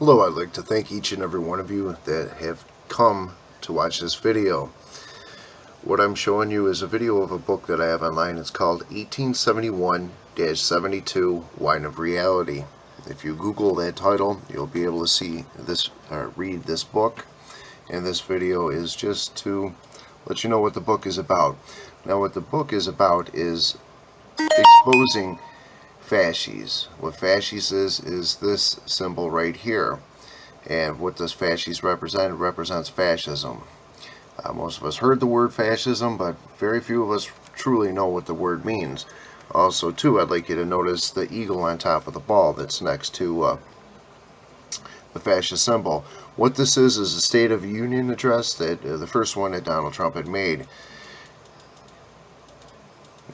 Hello, I'd like to thank each and every one of you that have come to watch this video. What I'm showing you is a video of a book that I have online. It's called 1871-72 Wine of Reality. If you Google that title, you'll be able to see this, read this book. And this video is just to let you know what the book is about. Now, what the book is about is exposing fasces. What fasces is this symbol right here. And what does fasces represent? It represents fascism. Most of us heard the word fascism, but very few of us truly know what the word means. Also, too, I'd like you to notice the eagle on top of the ball that's next to the fascist symbol. What this is a State of the Union address, that the first one that Donald Trump had made.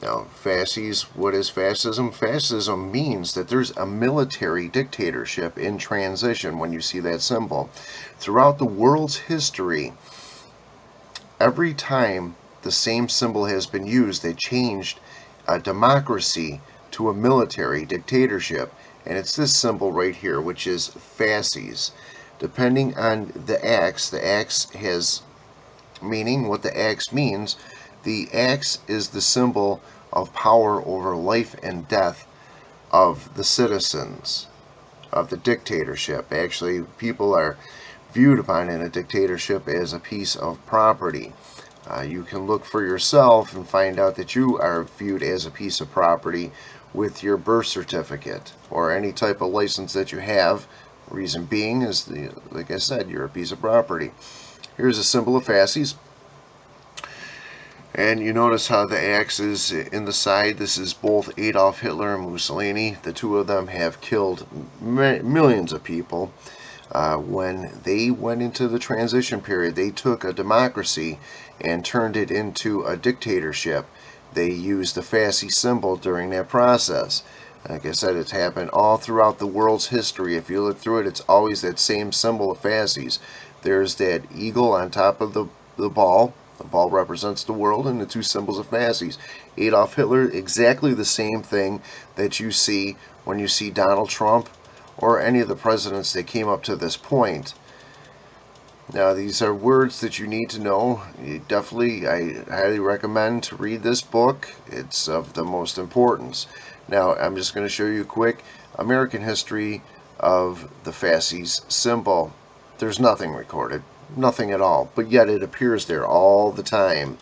Now, fasces, what is fascism? Fascism means that there's a military dictatorship in transition when you see that symbol. Throughout the world's history, every time the same symbol has been used, they changed a democracy to a military dictatorship. And it's this symbol right here, which is fasces. Depending on the axe has meaning, what the axe means. The axe is the symbol of power over life and death of the citizens of the dictatorship. Actually, people are viewed upon in a dictatorship as a piece of property. You can look for yourself and find out that you are viewed as a piece of property with your birth certificate or any type of license that you have. Reason being is, like I said, you're a piece of property. Here's a symbol of fasces. And you notice how the axe is in the side. This is both Adolf Hitler and Mussolini. The two of them have killed millions of people. When they went into the transition period, they took a democracy and turned it into a dictatorship. They used the fasces symbol during that process. Like I said, it's happened all throughout the world's history. If you look through it, it's always that same symbol of fasces. There's that eagle on top of the ball. The ball represents the world, and the two symbols of fasces. Adolf Hitler, exactly the same thing that you see when you see Donald Trump or any of the presidents that came up to this point. Now, these are words that you need to know. I highly recommend to read this book. It's of the most importance. Now, I'm just going to show you a quick American history of the fasces symbol. There's nothing recorded. Nothing at all, but yet it appears there all the time.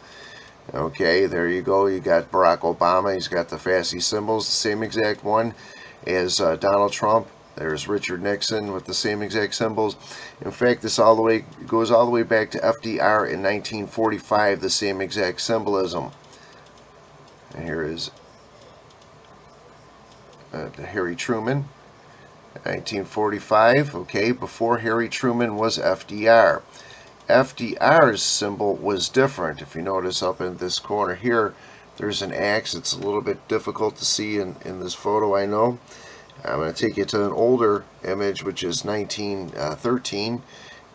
Okay, there you go. You got Barack Obama. He's got the fasces symbols, the same exact one as Donald Trump. There's Richard Nixon with the same exact symbols. In fact, this goes all the way back to FDR in 1945, the same exact symbolism. And here is Harry Truman, 1945. Okay, before Harry Truman was FDR. FDR's symbol was different. If you notice up in this corner here, there's an axe. It's a little bit difficult to see in this photo, I know. I'm going to take you to an older image, which is 1913.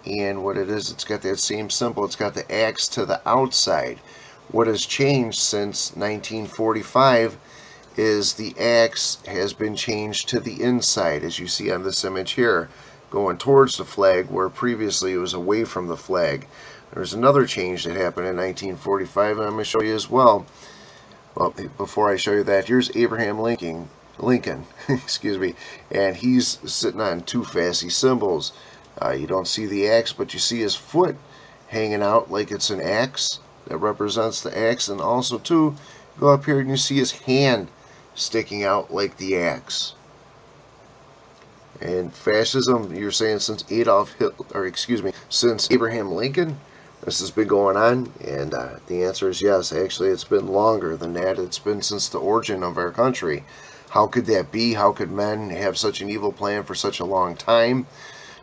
And what it is, it's got that same symbol. It's got the axe to the outside. What has changed since 1945 is the axe has been changed to the inside, as you see on this image here, going towards the flag, where previously it was away from the flag. There's another change that happened in 1945, and I'm going to show you as well. Well, before I show you that, here's Abraham Lincoln, excuse me, and he's sitting on two fasces symbols. You don't see the axe, but you see his foot hanging out like it's an axe that represents the axe, and also too, go up here and you see his hand sticking out like the axe. And fascism, you're saying since since Abraham Lincoln, this has been going on? And the answer is yes. Actually, it's been longer than that. It's been since the origin of our country. How could that be? How could men have such an evil plan for such a long time?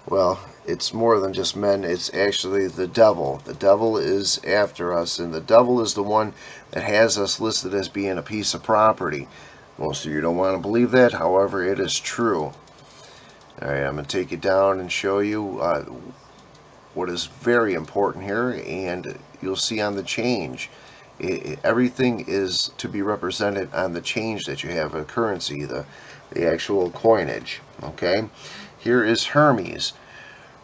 Well, it's more than just men. It's actually the devil. The devil is after us, and the devil is the one that has us listed as being a piece of property. Most of you don't want to believe that. However, it is true. Alright, I'm going to take you down and show you what is very important here, and you'll see on the change. Everything is to be represented on the change that you have, a currency, the actual coinage. Okay, here is Hermes.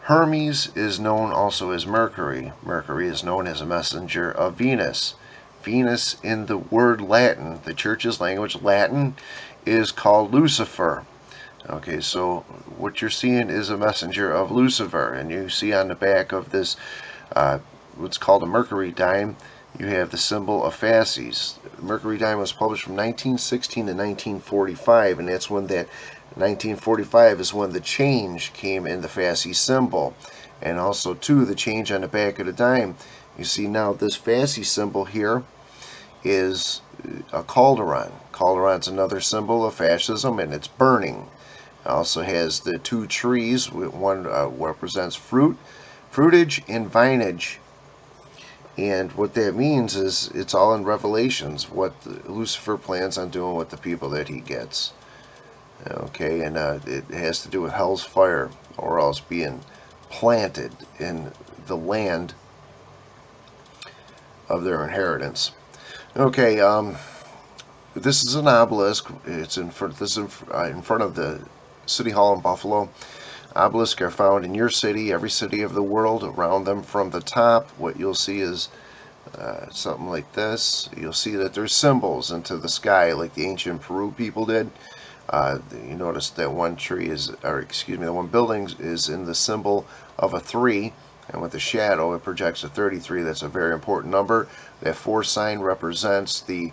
Hermes is known also as Mercury. Mercury is known as a messenger of Venus. Venus, in the word Latin, the church's language, Latin, is called Lucifer. Okay, so what you're seeing is a messenger of Lucifer, and you see on the back of this what's called a mercury dime, you have the symbol of Fasces. Mercury dime was published from 1916 to 1945, and that's when that 1945 is when the change came in the Fasces symbol. And also too, the change on the back of the dime, you see now this Fasces symbol here is a cauldron. Cauldron's another symbol of fascism, and it's burning. It also has the two trees. One represents fruitage and vinage. And what that means is it's all in Revelations, what Lucifer plans on doing with the people that he gets. Okay, and it has to do with hell's fire, or else being planted in the land of their inheritance. Okay, this is an obelisk. It's in front of the City Hall in Buffalo. Obelisks are found in your city, every city of the world. Around them from the top, what you'll see is something like this. You'll see that there's symbols into the sky, like the ancient Peru people did. You notice that one tree is, or excuse me, the one building is in the symbol of a 3, and with the shadow it projects a 33. That's a very important number. That 4 sign represents the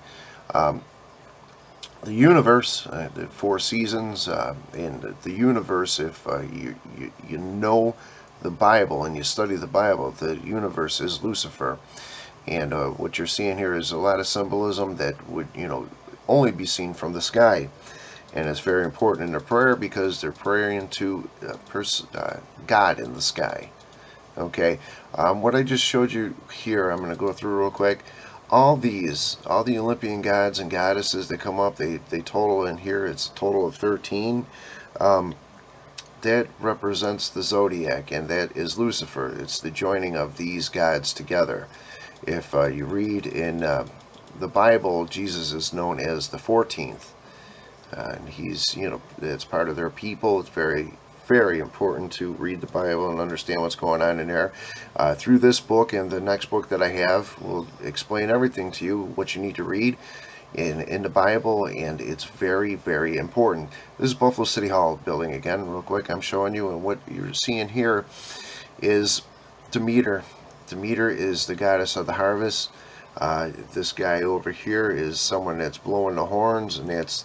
universe, the 4 seasons, and the universe. If you know the Bible and you study the Bible, the universe is Lucifer. And what you're seeing here is a lot of symbolism that would, only be seen from the sky. And it's very important in their prayer because they're praying to God in the sky. Okay, what I just showed you here, I'm going to go through real quick. All the Olympian gods and goddesses that come up, they total in here, it's a total of 13. That represents the zodiac, and that is Lucifer. It's the joining of these gods together. If you read in the Bible, Jesus is known as the 14th. And he's, it's part of their people. It's very, very important to read the Bible and understand what's going on in there. Through this book and the next book that I have will explain everything to you, what you need to read in the Bible, and it's very, very important. This is Buffalo City Hall building again, real quick. I'm showing you, and what you're seeing here is Demeter. Demeter is the goddess of the harvest. This guy over here is someone that's blowing the horns, and that's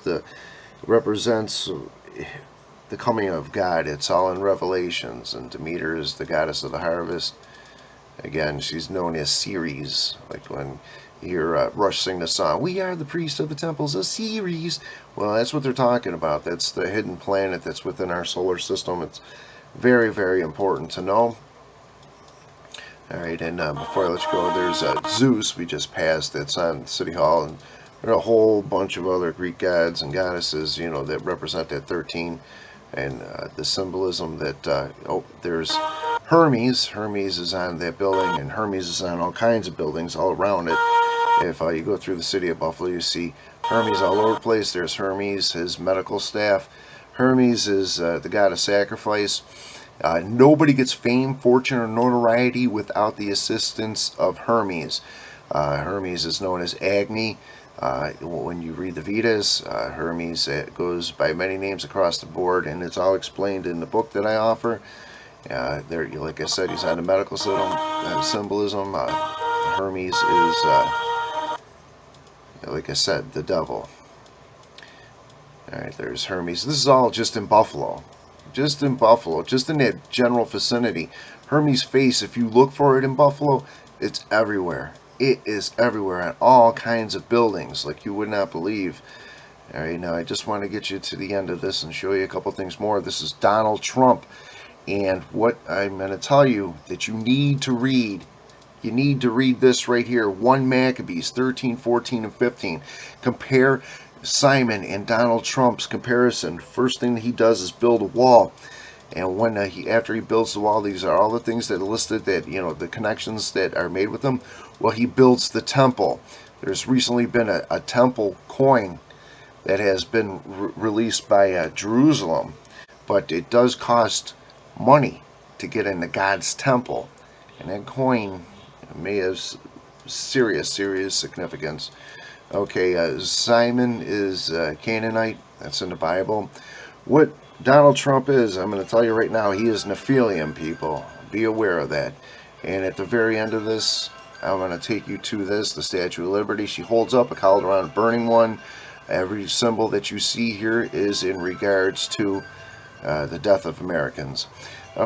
represents the coming of God. It's all in Revelations, and Demeter is the goddess of the harvest. Again, she's known as Ceres, like when you hear Rush sing the song, "We are the priests of the temples of Ceres." Well, that's what they're talking about. That's the hidden planet that's within our solar system. It's very, very important to know. Alright, and before I let you go, there's Zeus, we just passed, that's on City Hall, and there are a whole bunch of other Greek gods and goddesses, that represent that 13, and the symbolism that, there's Hermes. Hermes is on that building, and Hermes is on all kinds of buildings all around it. If you go through the city of Buffalo, you see Hermes all over the place. There's Hermes, his medical staff. Hermes is the god of sacrifice. Nobody gets fame, fortune, or notoriety without the assistance of Hermes. Hermes is known as Agni. When you read the Vedas, Hermes goes by many names across the board, and it's all explained in the book that I offer. There, like I said, he's on the medical symbolism. Hermes is, like I said, the devil. Alright, there's Hermes. This is all just in Buffalo. Just in Buffalo, just in that general vicinity. Hermes' face, if you look for it in Buffalo, it's everywhere. It is everywhere on all kinds of buildings, like you would not believe. Alright, now I just want to get you to the end of this and show you a couple things more. This is Donald Trump, and what I'm going to tell you that you need to read. You need to read this right here, 1 Maccabees 13, 14, and 15. Compare Simon and Donald Trump's comparison. First thing that he does is build a wall, and when after he builds the wall, these are all the things that are listed, that the connections that are made with them. Well, he builds the temple. There's recently been a temple coin that has been released by Jerusalem, but it does cost money to get into God's temple. And that coin may have serious significance. Okay, Simon is Canaanite. That's in the Bible. What Donald Trump is, I'm going to tell you right now, he is Nephilim, people. Be aware of that. And at the very end of this, I'm going to take you to this, the Statue of Liberty. She holds up a cauldron, burning one. Every symbol that you see here is in regards to the death of Americans.